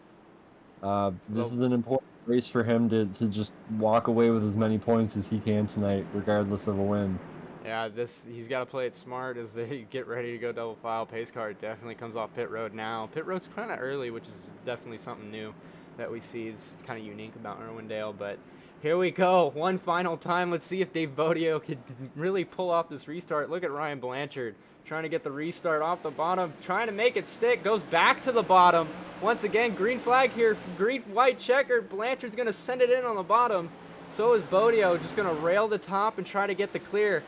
This is an important race for him to just walk away with as many points as he can tonight, regardless of a win. Yeah, he's got to play it smart as they get ready to go double file. Pace car definitely comes off pit road now. Pit road's kind of early, which is definitely something new that we see. Is kind of unique about Irwindale. But here we go, one final time. Let's see if Dave Bodio could really pull off this restart. Look at Ryan Blanchard trying to get the restart off the bottom, trying to make it stick. Goes back to the bottom. Once again, green flag here, green white checker. Blanchard's gonna send it in on the bottom. So is Bodio, just gonna rail the top and try to get the clear.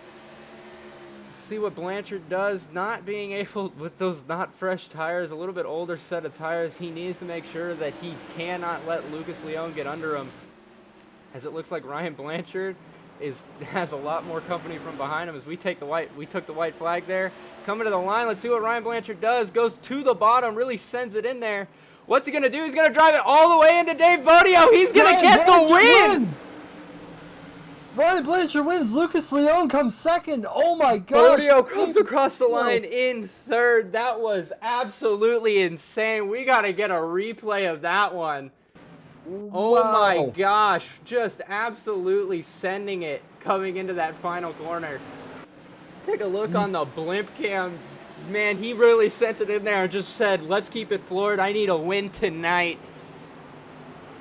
See what Blanchard does, not being able, with those not fresh tires, a little bit older set of tires, he needs to make sure that he cannot let Lucas Leone get under him, as it looks like Ryan Blanchard has a lot more company from behind him as we took the white flag there. Coming to the line, let's see what Ryan Blanchard does. Goes to the bottom, really sends it in there. What's he gonna do? He's gonna drive it all the way into Dave Bodio. He's gonna get the win! Ryan Blanchard wins. Lucas Leone comes second. Oh my gosh. Bodio comes across the line in third. That was absolutely insane. We got to get a replay of that one. Oh my gosh. Just absolutely sending it coming into that final corner. Take a look on the blimp cam. Man, he really sent it in there and just said, let's keep it floored. I need a win tonight.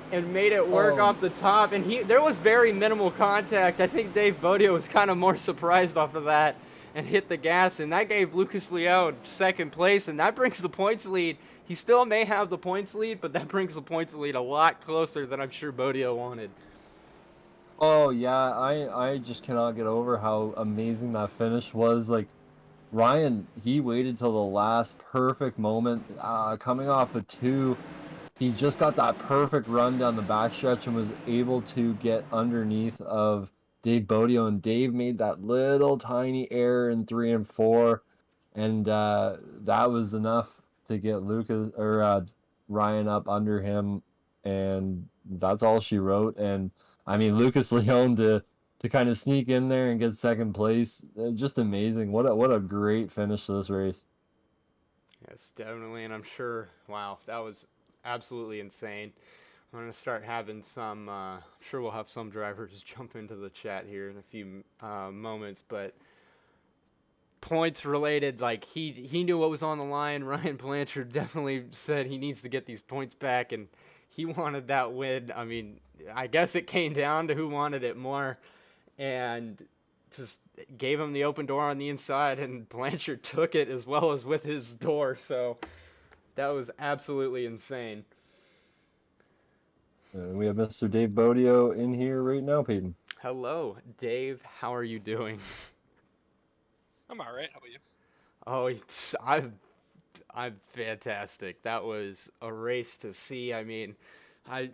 And made it work off the top, and there was very minimal contact. I think Dave Bodio was kind of more surprised off of that and hit the gas, and that gave Lucas Leone second place, and that brings the points lead. He still may have the points lead, but that brings the points lead a lot closer than I'm sure Bodio wanted. Oh yeah, I just cannot get over how amazing that finish was. Like Ryan, he waited till the last perfect moment, coming off a 2. He just got that perfect run down the backstretch and was able to get underneath of Dave Bodio, and Dave made that little tiny error in 3 and 4, and that was enough to get Ryan up under him, and that's all she wrote. And I mean, Lucas Leone to kind of sneak in there and get second place, just amazing. What a great finish to this race. Yes, definitely, and I'm sure, wow, that was absolutely insane. I'm going to start having some, I'm sure we'll have some drivers jump into the chat here in a few moments, but points related, like he knew what was on the line. Ryan Blanchard definitely said he needs to get these points back, and he wanted that win. I mean, I guess it came down to who wanted it more, and just gave him the open door on the inside, and Blanchard took it as well as with his door, so that was absolutely insane. We have Mr. Dave Bodio in here right now, Peyton. Hello, Dave. How are you doing? I'm all right. How about you? Oh, I'm fantastic. That was a race to see. I mean, I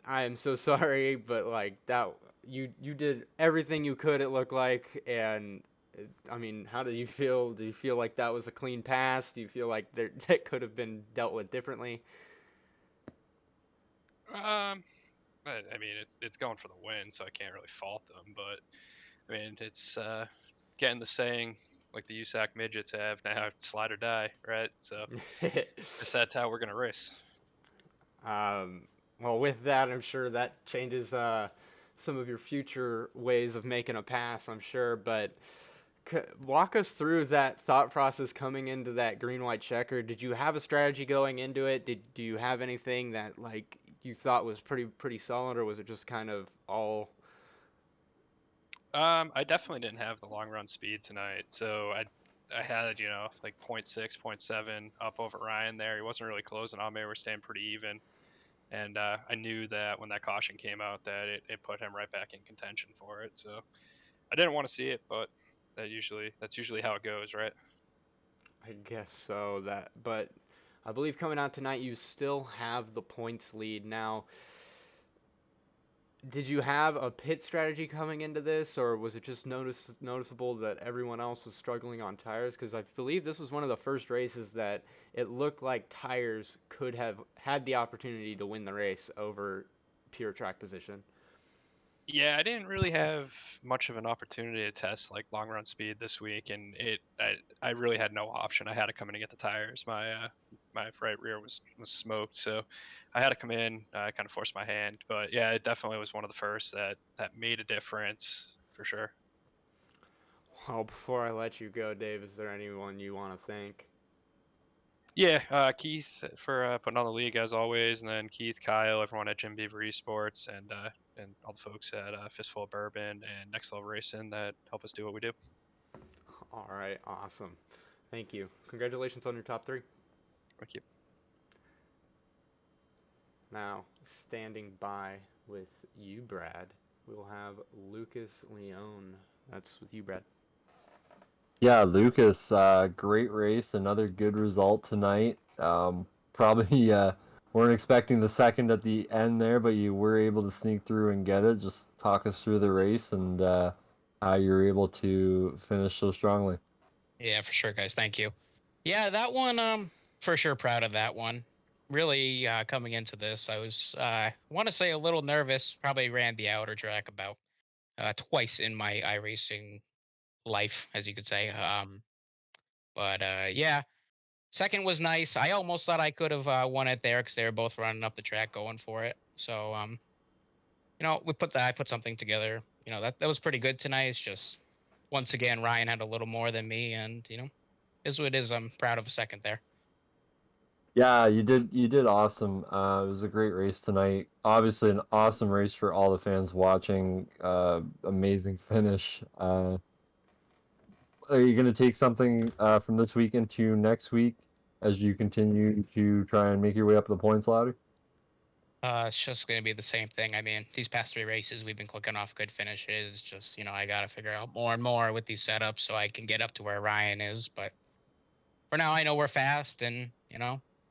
am so sorry, but like that, you did everything you could. It looked like, and I mean, how do you feel? Do you feel like that was a clean pass? Do you feel like that could have been dealt with differently? But I mean, it's going for the win, so I can't really fault them. But I mean, it's getting the saying like the USAC midgets have now, slide or die, right? So guess that's how we're gonna race. Um, well, with that, I'm sure that changes some of your future ways of making a pass, I'm sure. But walk us through that thought process coming into that green-white checker. Did you have a strategy going into it? Do you have anything that like you thought was pretty solid, or was it just kind of all? I definitely didn't have the long run speed tonight, so I had like 0.6, 0.7 up over Ryan there. He wasn't really closing on me. We're staying pretty even. And I knew that when that caution came out, that it put him right back in contention for it. So I didn't want to see it, but that's usually how it goes, right? I guess so. But I believe coming out tonight, you still have the points lead now. Did you have a pit strategy coming into this, or was it just noticeable that everyone else was struggling on tires? Because I believe this was one of the first races that it looked like tires could have had the opportunity to win the race over pure track position. Yeah, I didn't really have much of an opportunity to test like long run speed this week, and I really had no option. I had to come in and get the tires. My right rear was smoked, so I had to come in. I kind of forced my hand, but yeah, it definitely was one of the first that made a difference for sure. Well, before I let you go, Dave, is there anyone you want to thank? Yeah, Keith for putting on the league as always, and then Keith, Kyle, everyone at Jim Beaver Esports, and all the folks at Fistful of Bourbon and Next Level Racing that help us do what we do. All right, awesome. Thank you. Congratulations on your top three. Thank you. Now, standing by with you, Brad, we'll have Lucas Leone. That's with you, Brad. Yeah, Lucas, great race, another good result tonight. Probably weren't expecting the second at the end there, but you were able to sneak through and get it. Just talk us through the race and how you were able to finish so strongly. Yeah, for sure, guys. Thank you. Yeah, that one, for sure proud of that one. Really, coming into this, I was, want to say a little nervous. Probably ran the outer track about twice in my iRacing life, as you could say. But yeah, second was nice. I almost thought I could have won it there because they were both running up the track going for it. So, I put something together. That was pretty good tonight. It's just once again Ryan had a little more than me, and is what it is. I'm proud of a second there. Yeah, you did awesome. It was a great race tonight. Obviously, an awesome race for all the fans watching. Amazing finish. Are you going to take something from this week into next week as you continue to try and make your way up the points ladder? It's just going to be the same thing. I mean, these past three races, we've been clicking off good finishes. Just, I got to figure out more and more with these setups so I can get up to where Ryan is. But for now, I know we're fast and,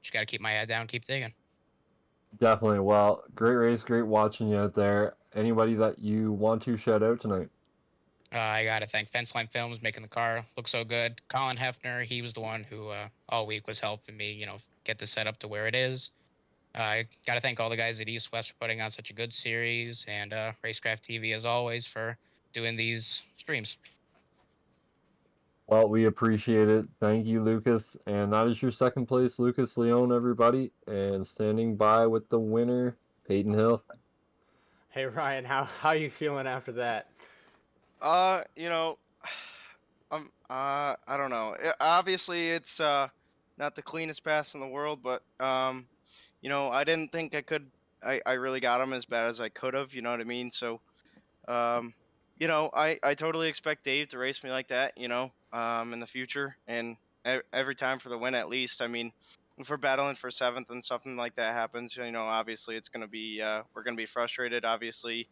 just got to keep my head down, keep digging. Definitely. Well, great race, great watching you out there. Anybody that you want to shout out tonight? I got to thank Fenceline Films making the car look so good. Colin Hefner, he was the one who all week was helping me, get the setup to where it is. I got to thank all the guys at East West for putting on such a good series, and Racecraft TV, as always, for doing these streams. Well, we appreciate it. Thank you, Lucas. And that is your second place, Lucas Leone, everybody. And standing by with the winner, Peyton Hill. Hey Ryan, how you feeling after that? You know, I don't know. Obviously, it's not the cleanest pass in the world, but I didn't think I could. I really got him as bad as I could have. You know what I mean? So, um, I totally expect Dave to race me like that. In the future and every time for the win at least. I mean, if we're battling for seventh and something like that happens, obviously it's gonna be we're gonna be frustrated. Obviously,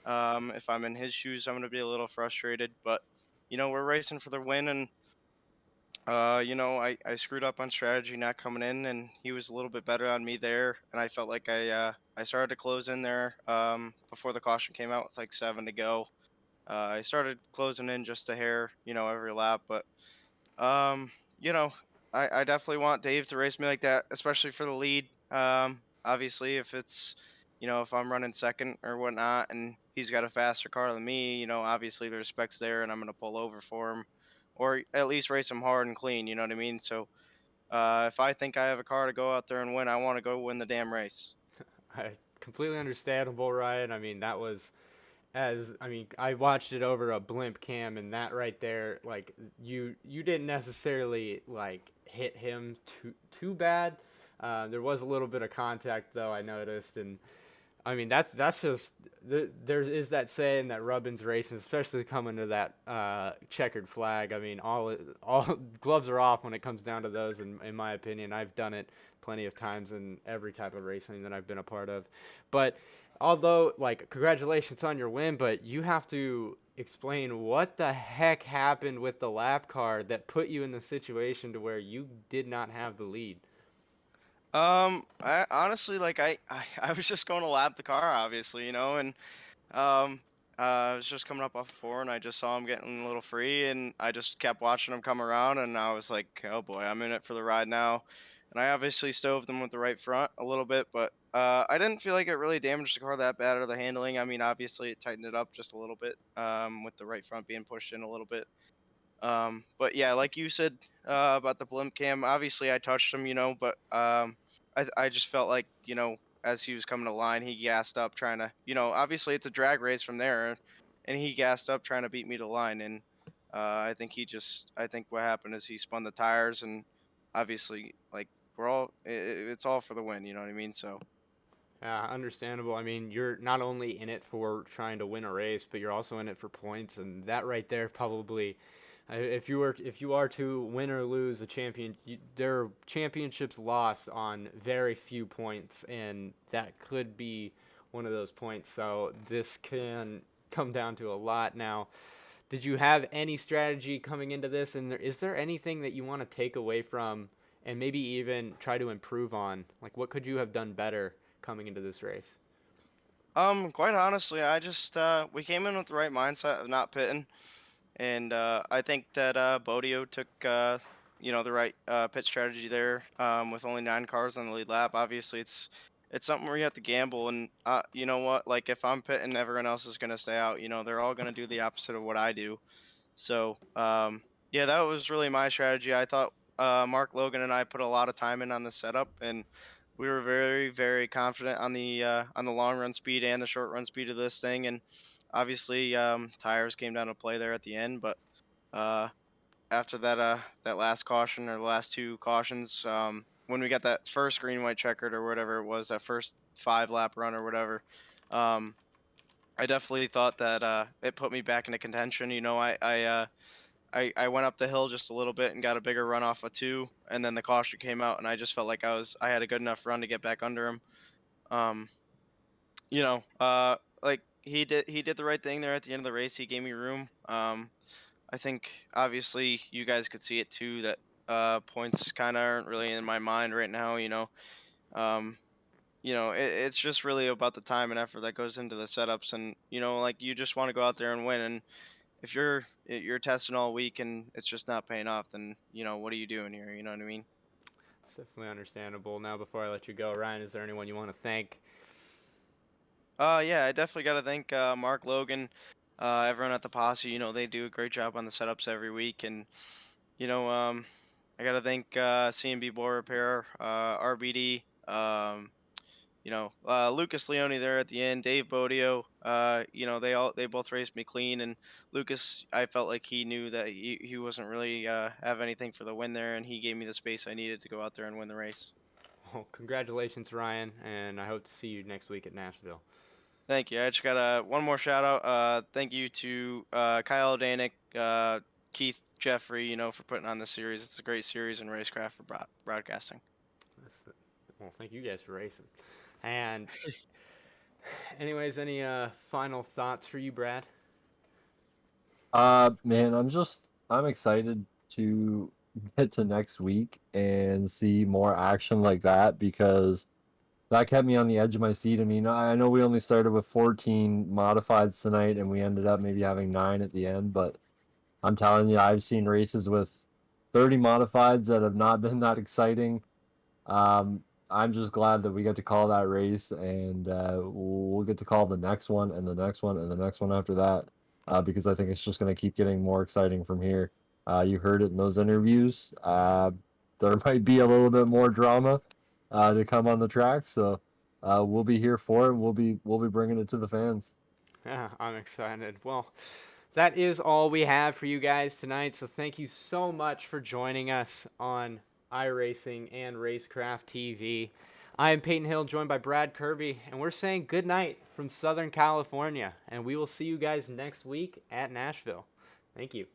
if I'm in his shoes, I'm going to be a little frustrated, but we're racing for the win, and I screwed up on strategy not coming in, and he was a little bit better on me there, and I felt like I started to close in there before the caution came out with like 7 to go. I started closing in just a hair, every lap, but um, you know, I definitely want Dave to race me like that, especially for the lead. Obviously, if it's if I'm running second or whatnot, and he's got a faster car than me, obviously the respect's there, and I'm gonna pull over for him, or at least race him hard and clean. You know what I mean? So if I think I have a car to go out there and win, I want to go win the damn race. Completely understandable, Ryan. I mean, that was I watched it over a blimp cam, and that right there, like you didn't necessarily like hit him too bad. There was a little bit of contact though, I noticed, and I mean that's just there is that saying that rubbing's racing, especially coming to that checkered flag. I mean all gloves are off when it comes down to those. In my opinion, I've done it plenty of times in every type of racing that I've been a part of, but although like congratulations on your win, but you have to explain what the heck happened with the lap car that put you in the situation to where you did not have the lead. I honestly like I was just going to lap the car, obviously, and um, I was just coming up off four, and I just saw him getting a little free, and I just kept watching him come around, and I was like, oh boy, I'm in it for the ride now. And I obviously stoved them with the right front a little bit, but I didn't feel like it really damaged the car that bad or the handling. I mean, obviously it tightened it up just a little bit, with the right front being pushed in a little bit. But yeah, like you said about the blimp cam, obviously I touched him, but I just felt like, as he was coming to line, he gassed up trying to, obviously it's a drag race from there, and he gassed up trying to beat me to line. And I think what happened is he spun the tires, and obviously, like, it's all for the win, you know what I mean? So, Understandable. I mean, you're not only in it for trying to win a race, but you're also in it for points, and that right there probably, if you are to win or lose a there are championships lost on very few points, and that could be one of those points. So this can come down to a lot. Now, did you have any strategy coming into this, and is there anything that you want to take away from, and maybe even try to improve on? Like, what could you have done better coming into this race? quite honestly, I just we came in with the right mindset of not pitting. And I think that Bodio took, the right pit strategy there, with only 9 cars on the lead lap. Obviously, it's something where you have to gamble. And you know what? Like, if I'm pitting, everyone else is going to stay out. They're all going to do the opposite of what I do. So, yeah, that was really my strategy. I thought Mark Logan and I put a lot of time in on the setup, and we were very, very confident on the long run speed and the short run speed of this thing. And obviously, tires came down to play there at the end, but uh, after that last caution or the last 2 cautions, when we got that first green white checkered or whatever it was, that first 5 lap run or whatever, um, I definitely thought that it put me back into contention. I went up the hill just a little bit and got a bigger run off of 2, and then the caution came out, and I just felt like I had a good enough run to get back under him. Um, like he did the right thing there at the end of the race. He gave me room. I think obviously you guys could see it too that points kind of aren't really in my mind right now. Um, it's just really about the time and effort that goes into the setups, and like you just want to go out there and win. And if you're testing all week and it's just not paying off, then what are you doing here? You know what I mean? It's definitely understandable. Now, before I let you go, Ryan, is there anyone you want to thank? Yeah, I definitely got to thank Mark Logan, everyone at the posse. They do a great job on the setups every week, and I got to thank C&B Bore Repair, RBD, Lucas Leone there at the end, Dave Bodio. They both raced me clean, and Lucas, I felt like he knew that he wasn't really have anything for the win there, and he gave me the space I needed to go out there and win the race. Well, congratulations, Ryan, and I hope to see you next week at Nashville. Thank you. I just got one more shout out. Thank you to Kyle Danick, Keith Jeffrey, for putting on this series. It's a great series in Racecraft for broadcasting. Well, thank you guys for racing. And anyways, any final thoughts for you, Brad? Man, I'm excited to get to next week and see more action like that, because that kept me on the edge of my seat. I mean, I know we only started with 14 modifieds tonight, and we ended up maybe having 9 at the end, but I'm telling you, I've seen races with 30 modifieds that have not been that exciting. I'm just glad that we get to call that race, and we'll get to call the next one and the next one and the next one after that, because I think it's just going to keep getting more exciting from here. You heard it in those interviews. There might be a little bit more drama to come on the track, so we'll be here for it. We'll be bringing it to the fans. Yeah, I'm excited. Well, that is all we have for you guys tonight. So thank you so much for joining us on iRacing and Racecraft TV. I am Peyton Hill, joined by Brad Kirby, and we're saying good night from Southern California. And we will see you guys next week at Nashville. Thank you.